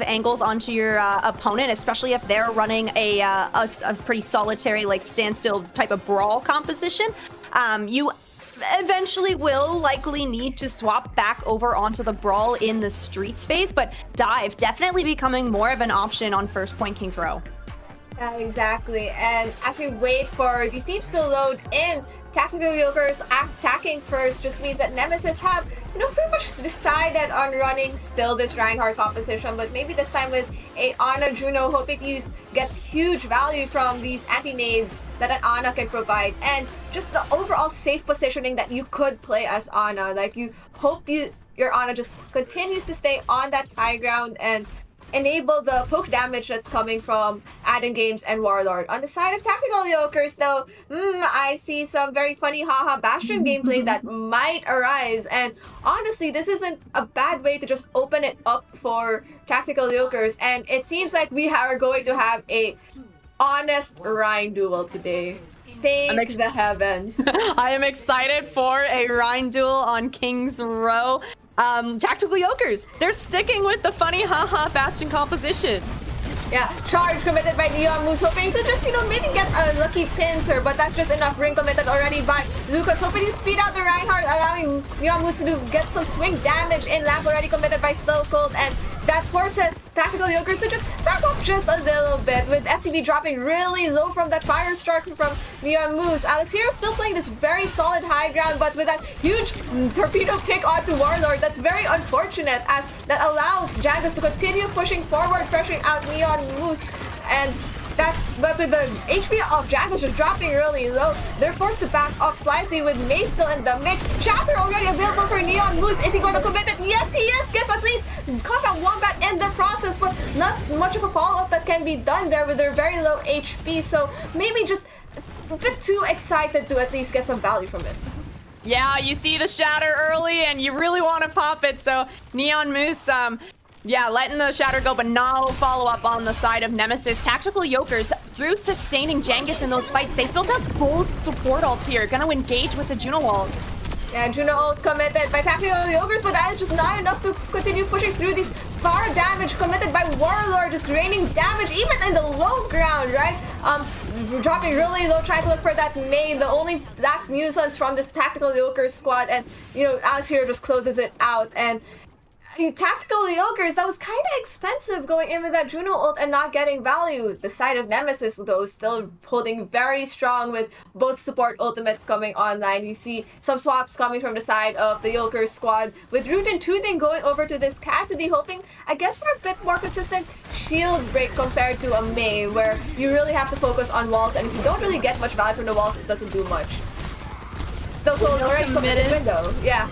angles onto your opponent, especially if they're running a pretty solitary, like standstill type of brawl composition. You eventually will likely need to swap back over onto the brawl in the streets phase, but dive definitely becoming more of an option on first point Kings Row. Yeah, exactly. And as we wait for these teams to load in, Tactical Yokers attacking first just means that Nemesis have, pretty much decided on running still this Reinhardt composition, but maybe this time with Aaaaaaa Juno, hoping to get huge value from these anti-nades that an Aaaaaaa can provide, and just the overall safe positioning that you could play as Aaaaaaa. Like, you hope your Aaaaaaa just continues to stay on that high ground and enable the poke damage that's coming from Add-in Games and Warlord. On the side of Tactical Yokers, though, I see some very funny haha Bastion gameplay that might arise, and honestly, this isn't a bad way to just open it up for Tactical Yokers, and it seems like we are going to have a honest Rhine duel today. Thank the heavens. I am excited for a Rhine duel on Kings Row. Tactical Yokers, they're sticking with the funny haha Bastion composition. Yeah, charge committed by Neon Moose, hoping to just, maybe get a lucky pincer, but that's just enough. Ring committed already by Lucas, hoping to speed out the Reinhardt, allowing Neon Moose to get some swing damage in. Lamp already committed by Still Cold, and that forces Tactical Yokers to just back up just a little bit, with FTB dropping really low from that fire struck from Neon Moose. Alex Hero still playing this very solid high ground, but with that huge torpedo kick onto Warlord, that's very unfortunate, as that allows Jagus to continue pushing forward, pressuring out Neon Moose, and but with the HP of Jagus just dropping really low, they're forced to back off slightly with May still in the mix. Shatter already available for Neon Moose. Is he going to commit it? Yes, he is! Gets at least combat wombat in the process, but not much of a follow-up that can be done there with their very low HP, so maybe just a bit too excited to at least get some value from it. Yeah, you see the shatter early and you really want to pop it, so Neon Moose, yeah, letting the shatter go, but no follow-up on the side of Nemesis. Tactical Yokers, through sustaining Jangus in those fights, they built up both support ults here, gonna engage with the Juno ult. Yeah, Juno ult committed by Tactical Yokers, but that is just not enough to continue pushing through these far damage committed by Warlord, just raining damage even in the low ground, right? Dropping really low, trying to look for that May, the only last nuisance from this Tactical Yokers squad, and, Alex here just closes it out, and Tactical Yokers, that was kind of expensive going in with that Juno ult and not getting value. The side of Nemesis, though, still holding very strong with both support ultimates coming online. You see some swaps coming from the side of the Yokers squad, with Root and Tooting going over to this Cassidy, hoping, I guess, for a bit more consistent shield break compared to a May, where you really have to focus on walls, and if you don't really get much value from the walls, it doesn't do much. Still Cold already committed window. Yeah.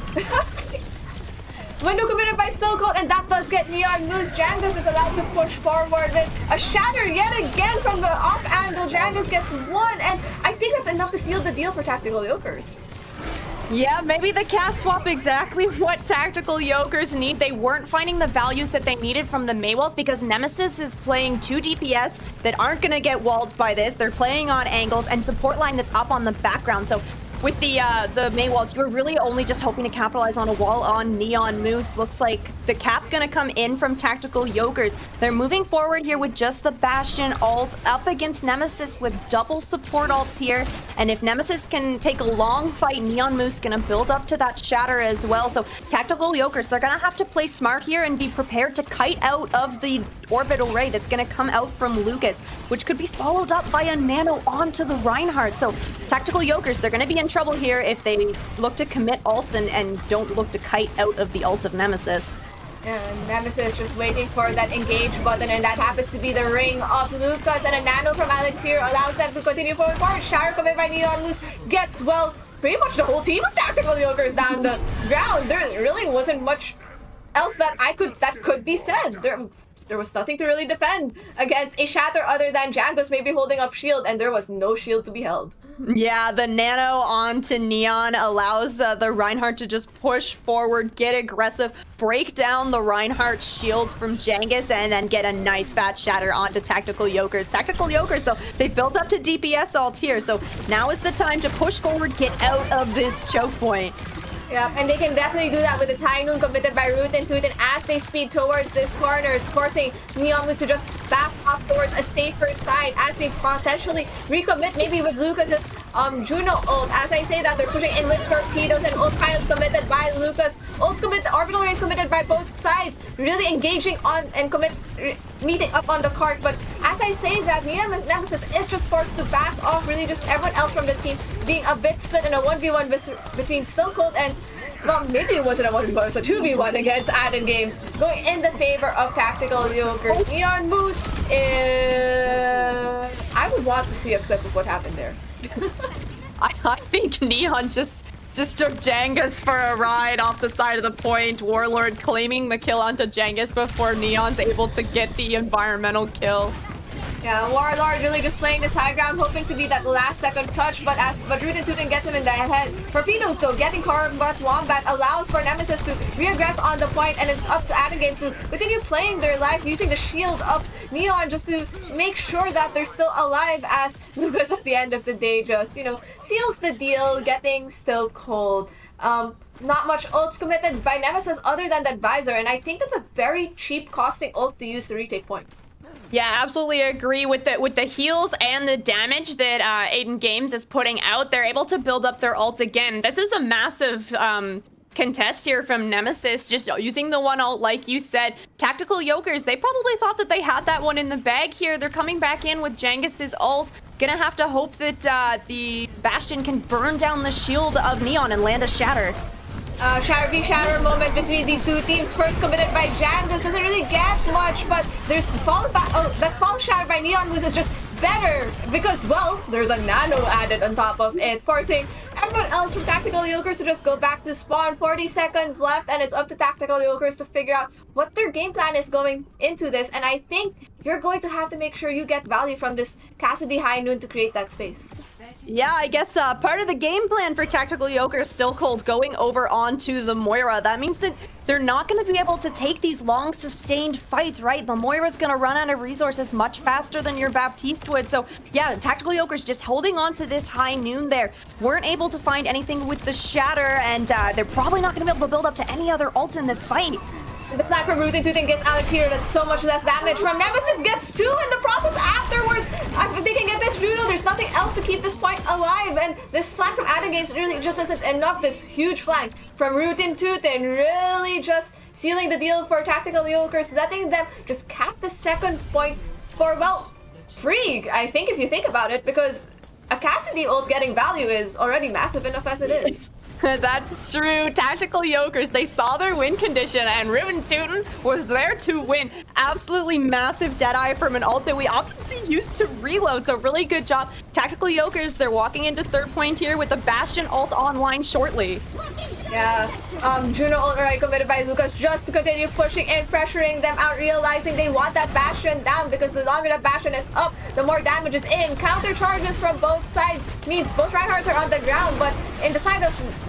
Window committed by Still Cold, and that does get Neon Moose. Jangus is allowed to push forward with a shatter yet again from the off angle. Jangus gets one, and I think that's enough to seal the deal for Tactical Yokers. Yeah, maybe the cast swap exactly what Tactical Yokers need. They weren't finding the values that they needed from the Mei walls because Nemesis is playing 2 DPS that aren't going to get walled by this. They're playing on angles and support line that's up on the background. So with the Mei walls, you're really only just hoping to capitalize on a wall on Neon Moose. Looks like the cap gonna come in from Tactical Yokers. They're moving forward here with just the Bastion ult up against Nemesis with double support ults here. And if Nemesis can take a long fight, Neon Moose gonna build up to that shatter as well. So Tactical Yokers, they're gonna have to play smart here and be prepared to kite out of the orbital ray that's gonna come out from Lucas, which could be followed up by a nano onto the Reinhardt. So Tactical Yokers, they're gonna be in trouble here if they look to commit ults and don't look to kite out of the ults of Nemesis. And Nemesis just waiting for that engage button, and that happens to be the ring of Lucas, and a nano from Alex here allows them to continue forward. Shatter committed by Neon Moose gets, well, pretty much the whole team of Tactical Yokers down the ground. There really wasn't much else that could be said. There was nothing to really defend against a shatter other than Jangus maybe holding up shield, and there was no shield to be held. Yeah, the nano onto Neon allows the Reinhardt to just push forward, get aggressive, break down the Reinhardt shield from Jangus, and then get a nice fat shatter onto Tactical Yokers. Tactical Yokers, so they built up to DPS ults here, so now is the time to push forward, get out of this choke point. Yep, and they can definitely do that with this high noon committed by Root and Tootin as they speed towards this corner. It's forcing Neon Moose to just back off towards a safer side as they potentially recommit maybe with Lucas's Juno ult. As I say that, they're pushing in with torpedoes and ult finally committed by Lucas. Ult's committed, orbital rays committed by both sides. Really engaging on and meeting up on the cart. But as I say that, Nemesis is just forced to back off. Really just everyone else from the team being a bit split in a 1v1 between Still Cold and, well, maybe it wasn't a 1v1, it was a 2v1 against Aden Games, going in the favor of Tactical Yokers. Neon Moose is... I would want to see a clip of what happened there. I think Neon just took Jangus for a ride off the side of the point. Warlord claiming the kill onto Jangus before Neon's able to get the environmental kill. Yeah, Warlord really just playing this high ground, hoping to be that last second touch, but Root and Tootin gets him in the head. Torpedoes though, getting Combat Wombat allows for Nemesis to reaggress on the point, and it's up to Aden Games to continue playing their life using the shield of Neon just to make sure that they're still alive, as Lucas at the end of the day just, you know, seals the deal, getting Still Cold. Not much ults committed by Nemesis other than that visor, and I think that's a very cheap costing ult to use to retake point. Yeah, absolutely agree with the heals and the damage that Aiden Games is putting out. They're able to build up their ult again. This is a massive contest here from Nemesis, just using the one ult like you said. Tactical Yokers, they probably thought that they had that one in the bag here. They're coming back in with Jangus's ult. Gonna have to hope that the Bastion can burn down the shield of Neon and land a Shatter. Shatter v Shatter moment between these two teams. First committed by Jangus, doesn't really get much, but there's that's fall Shatter by Neon Moose is just better because, well, there's a nano added on top of it, forcing everyone else from Tactical Yokers to just go back to spawn. 40 seconds left, and it's up to Tactical Yokers to figure out what their game plan is going into this, and I think you're going to have to make sure you get value from this Cassidy High Noon to create that space. Yeah, I guess part of the game plan for Tactical Yoker is Still Cold going over onto the Moira. That means that they're not going to be able to take these long sustained fights, right? The Moira's going to run out of resources much faster than your Baptiste would. So yeah, Tactical Yoker's just holding on to this high noon there. Weren't able to find anything with the Shatter, and they're probably not going to be able to build up to any other ults in this fight. The attack from Root and Tootin gets Alex here. That's so much less damage from Nemesis. Gets two in the process afterwards. If they can get this Juno, there's nothing else to keep this point alive. And this flank from Aden Games really just isn't enough. This huge flank from Root and Tootin really just sealing the deal for Tactical Yokers, letting them just cap the second point for, well, free, I think, if you think about it, because a Cassidy ult getting value is already massive enough as it is. That's true. Tactical Yokers, they saw their win condition, and Ruben Tootin was there to win. Absolutely massive Deadeye from an ult that we often see used to reload, so really good job. Tactical Yokers, they're walking into third point here with the Bastion ult online shortly. Yeah, Juno ult already committed by Lucas just to continue pushing and pressuring them out, realizing they want that Bastion down because the longer that Bastion is up, the more damage is in. Counter charges from both sides means both Reinhardts are on the ground, but in the side of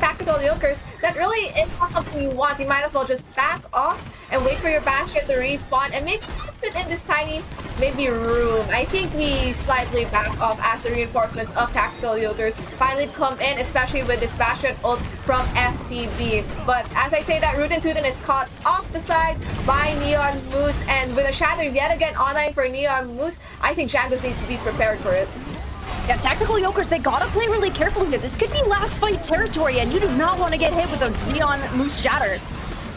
Tactical Yokers, that really is not something you want. You might as well just back off and wait for your Bastion to respawn and maybe sit in this tiny room. I think we slightly back off as the reinforcements of Tactical Yokers finally come in, especially with this Bastion ult from FTB. But as I say that, Root and Tootin is caught off the side by Neon Moose, and with a Shatter yet again online for Neon Moose, I think Jangus needs to be prepared for it. Yeah, Tactical Yokers, they gotta play really carefully here. This could be last fight territory, and you do not want to get hit with a Neon Moose Shatter.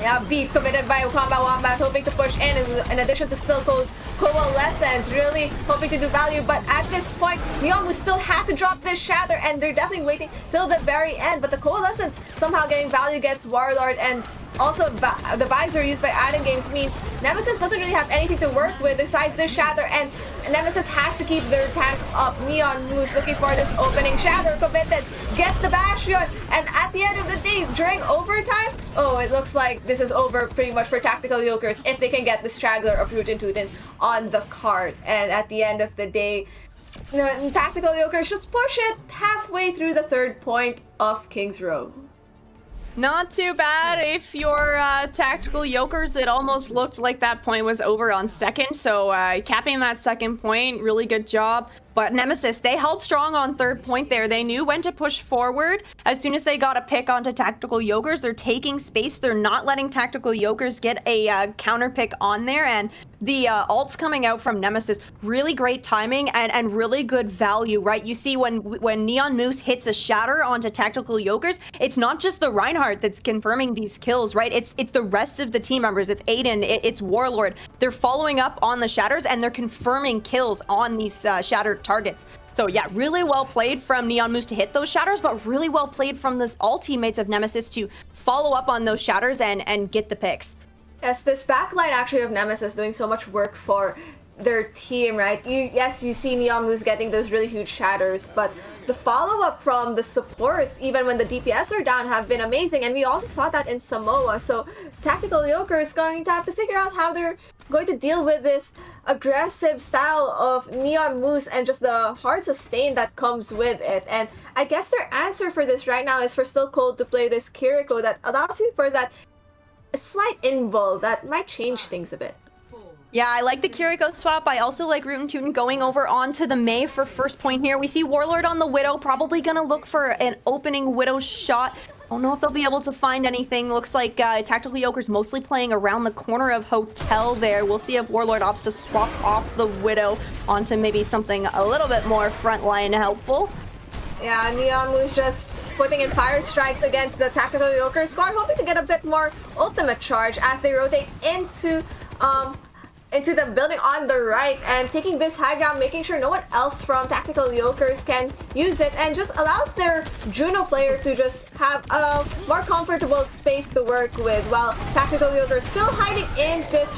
Yeah, beat committed by Combat Wombat, hoping to push in addition to Still Cold's Coalescence, really hoping to do value, but at this point, Neon Moose still has to drop this Shatter, and they're definitely waiting till the very end, but the Coalescence somehow getting value gets Warlord, and also the visor used by Aden Games means Nemesis doesn't really have anything to work with besides this Shatter, and Nemesis has to keep their tank up. Neon Moose looking for this opening. Shatter committed, gets the Bastion, and at the end of the day, during overtime, oh, it looks like this is over pretty much for Tactical Yokers if they can get the straggler of Root and Tootin on the card. And at the end of the day, Tactical Yokers just push it halfway through the third point of King's Row. Not too bad if you're Tactical Yokers. It almost looked like that point was over on second, so capping that second point, really good job. But Nemesis, they held strong on third point there. They knew when to push forward. As soon as they got a pick onto Tactical Yokers, they're taking space. They're not letting Tactical Yokers get a counter pick on there. And the ults coming out from Nemesis, really great timing and really good value, right? You see when Neon Moose hits a shatter onto Tactical Yokers, it's not just the Reinhardt that's confirming these kills, right? It's the rest of the team members. It's Aiden, it's Warlord. They're following up on the shatters and they're confirming kills on these shattered targets. So yeah, really well played from Neon Moose to hit those shatters, but really well played from all teammates of Nemesis to follow up on those shatters and get the picks. Yes, this backline actually of Nemesis doing so much work for their team, right? Yes, you see Neon Moose getting those really huge shatters, but the follow-up from the supports, even when the DPS are down, have been amazing, and we also saw that in Samoa. So Tactical Yoker is going to have to figure out how they're going to deal with this aggressive style of Neon Moose and just the hard sustain that comes with it. And I guess their answer for this right now is for Still Cold to play this Kiriko that allows you for that slight invul that might change things a bit. Yeah, I like the Kiriko swap. I also like Root and Tootin going over onto the Mei for first point here. We see Warlord on the Widow, probably gonna look for an opening Widow shot. I don't know if they'll be able to find anything. Looks like Tactical Yoker's mostly playing around the corner of Hotel there. We'll see if Warlord opts to swap off the Widow onto maybe something a little bit more frontline helpful. Yeah, Neon Moose just putting in fire strikes against the Tactical Yoker squad, hoping to get a bit more ultimate charge as they rotate into the building on the right and taking this high ground, making sure no one else from Tactical Yokers can use it, and just allows their Juno player to just have a more comfortable space to work with, while Tactical Yokers still hiding in this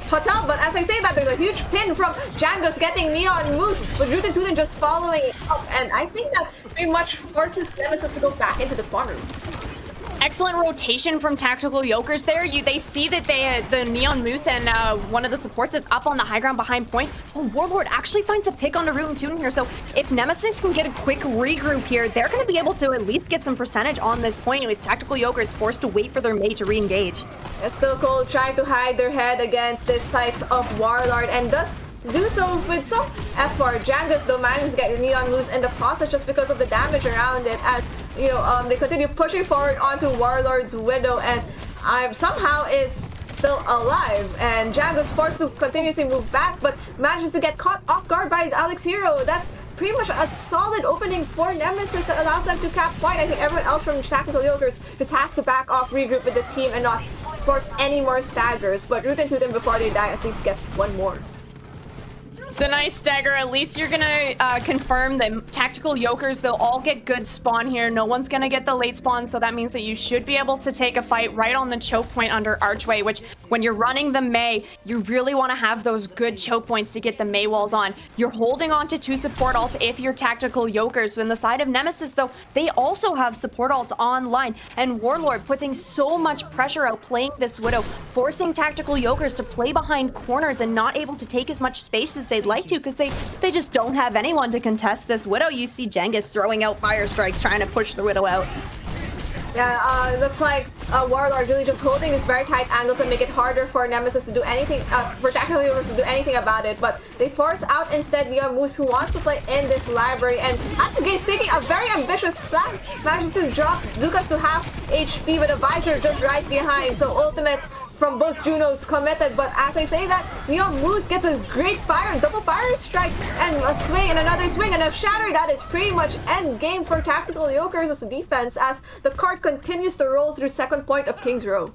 hotel. But as I say that, there's a huge pin from Jangos getting Neon Moose, with Root and Tootin just following it up, and I think that pretty much forces Nemesis to go back into the spawn room. Excellent rotation from Tactical Yokers there. They see that the Neon Moose and one of the supports is up on the high ground behind point. Oh, Warlord actually finds a pick onto Root and Tootin here. So if Nemesis can get a quick regroup here, they're going to be able to at least get some percentage on this point with Tactical Yokers forced to wait for their mate to re-engage. It's Still Cold trying to hide their head against the sights of Warlord, and does do so with some effort. Jangos though manages to get Neon Moose in the process just because of the damage around it, as you know, they continue pushing forward onto Warlord's Widow, and somehow is still alive, and Jangos forced to continuously move back, but manages to get caught off guard by Alex Hero. That's pretty much a solid opening for Nemesis that allows them to cap point. I think everyone else from Tactical Yokers just has to back off, regroup with the team, and not force any more staggers. But Root and Tootin, before they die, at least gets one more. It's a nice stagger. At least you're gonna confirm that Tactical Yokers, they'll all get good spawn here. No one's gonna get the late spawn, so that means that you should be able to take a fight right on the choke point under Archway, which when you're running the Mei, you really want to have those good choke points to get the Mei walls on. You're holding on to 2 support alts if you're Tactical Yokers. So in the side of Nemesis, though, they also have support alts online, and Warlord putting so much pressure out playing this Widow, forcing Tactical Yokers to play behind corners and not able to take as much space as they'd like to, because they just don't have anyone to contest this Widow. You see Jengis throwing out fire strikes, trying to push the Widow out. Yeah, it looks like Warlord really just holding these very tight angles and make it harder for Nemesis to do anything, for Tactical Yokers to do anything about it. But they force out instead Neon Moose, who wants to play in this library, and at the gates taking a very ambitious plan, manages to drop Lucas to half HP with a visor just right behind. So ultimates from both Junos committed, but as I say that, Neon Moose gets a great fire, double fire strike, and a swing, and another swing, and a shatter. That is pretty much end game for Tactical Yokers as a defense, as the cart continues to roll through second point of King's Row.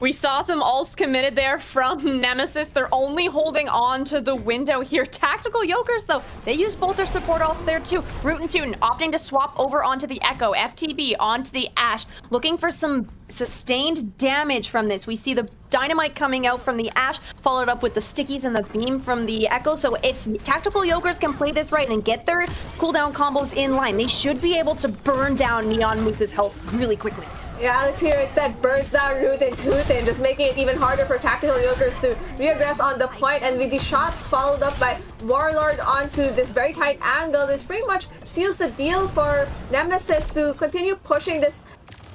We saw some ults committed there from Nemesis. They're only holding on to the window here. Tactical Yokers, though, they use both their support ults there too. Root and Tootin opting to swap over onto the Echo, FTB onto the Ashe, looking for some sustained damage from this. We see the dynamite coming out from the Ashe, followed up with the stickies and the beam from the Echo. So if Tactical Yokers can play this right and get their cooldown combos in line, they should be able to burn down Neon Moose's health really quickly. Yeah, Alex here instead burns down Root and Tootin, just making it even harder for Tactical Yokers to reaggress on the point, and with the shots followed up by Warlord onto this very tight angle, this pretty much seals the deal for Nemesis to continue pushing this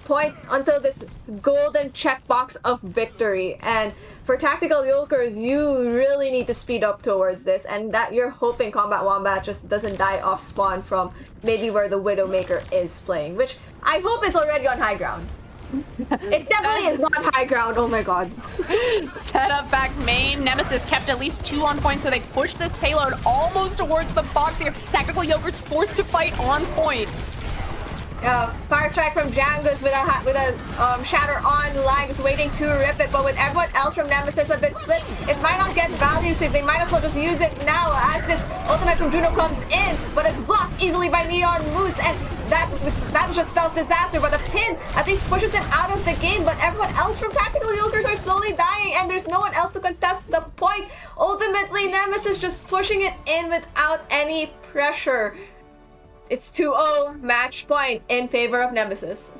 point until this golden checkbox of victory. And for Tactical Yokers, you really need to speed up towards this, and that you're hoping Combat Wombat just doesn't die off spawn from maybe where the Widowmaker is playing, which I hope is already on high ground. It definitely is not high ground, oh my god. Set up back main. Nemesis kept at least 2 on point, so they pushed this payload almost towards the box here. Tactical Yogurt's forced to fight on point. Fire strike from Jangus with a shatter on Lags waiting to rip it, but with everyone else from Nemesis a bit split, it might not get value, so they might as well just use it now as this ultimate from Juno comes in, but it's blocked easily by Neon Moose, and that just spells disaster. But a pin at least pushes them out of the game, but everyone else from Tactical Yokers are slowly dying, and there's no one else to contest the point. Ultimately, Nemesis just pushing it in without any pressure. It's 2-0 match point in favor of Nemesis.